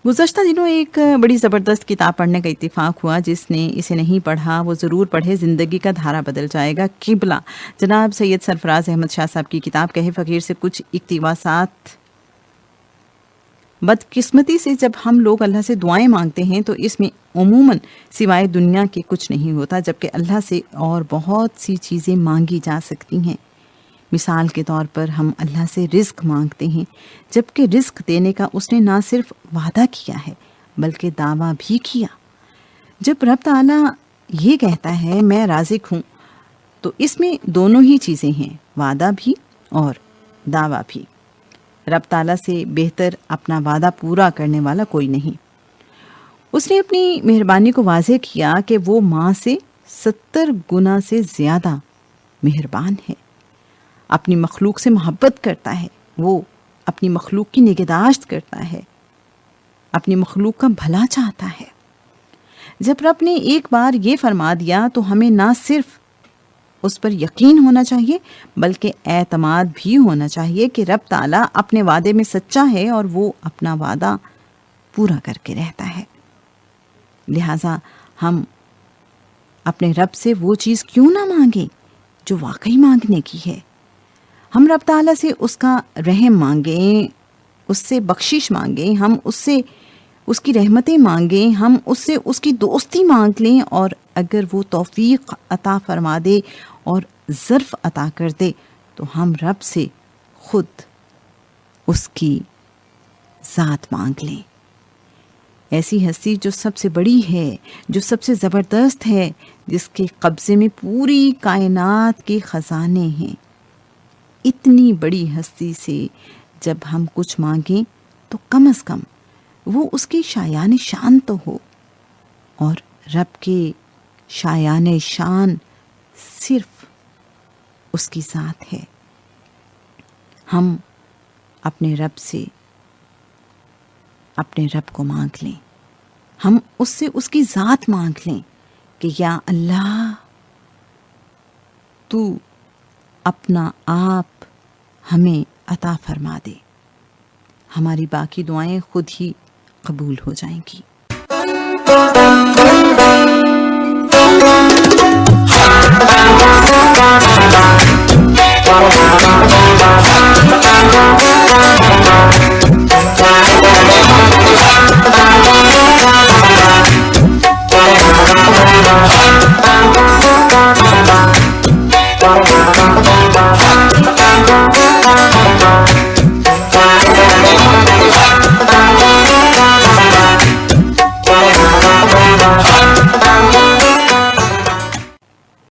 गुज़श्ता दिनों एक बड़ी ज़बरदस्त किताब पढ़ने का इत्तेफाक हुआ। जिसने इसे नहीं पढ़ा वो ज़रूर पढ़े, ज़िंदगी का धारा बदल जाएगा। किबला जनाब सैयद सरफराज अहमद शाह साहब की किताब कहे फ़कीर से कुछ इक़्तिबासात। बदकिस्मती से जब हम लोग अल्लाह से दुआएं मांगते हैं तो इसमें उमूमन सिवाय दुनिया के कुछ नहीं होता, जबकि अल्लाह से और बहुत सी चीज़ें मांगी जा सकती हैं। मिसाल के तौर पर हम अल्लाह से रिज़्क मांगते हैं, जबकि रिज़्क देने का उसने ना सिर्फ वादा किया है बल्कि दावा भी किया। जब रब ताला ये कहता है मैं राज़िक हूँ, तो इसमें दोनों ही चीज़ें हैं, वादा भी और दावा भी। रब ताला से बेहतर अपना वादा पूरा करने वाला कोई नहीं। उसने अपनी मेहरबानी को वाज़ेह किया कि वो माँ से 70 गुना से ज़्यादा मेहरबान है, अपनी मखलूक से मोहब्बत करता है, वो अपनी मखलूक की निगहदाश्त करता है, अपनी मखलूक का भला चाहता है। जब रब ने एक बार ये फरमा दिया तो हमें ना सिर्फ उस पर यकीन होना चाहिए बल्कि एतमाद भी होना चाहिए कि रब ताला अपने वादे में सच्चा है और वो अपना वादा पूरा करके रहता है। लिहाजा हम अपने रब से वो चीज़ क्यों ना मांगे जो वाकई मांगने की है। हम रब ताला से उसका रहम मांगें, उससे बख्शिश मांगें, हम उससे उसकी रहमतें मांगें, हम उससे उसकी दोस्ती मांग लें, और अगर वो तौफीक अता फरमा दे और ज़र्फ़ अता कर दे तो हम रब से खुद उसकी ज़ात मांग लें। ऐसी हस्ती जो सबसे बड़ी है, जो सबसे ज़बरदस्त है, जिसके कब्ज़े में पूरी कायनात के ख़जाने हैं। इतनी बड़ी हस्ती से जब हम कुछ मांगें तो कम से कम वो उसके शायान शान तो हो, और रब के शायान शान सिर्फ उसकी ज़ात है। हम अपने रब से अपने रब को मांग लें, हम उससे उसकी ज़ात मांग लें कि या अल्लाह तू अपना आप हमें अता फरमा दे। हमारी बाकी दुआएं खुद ही कबूल हो जाएंगी।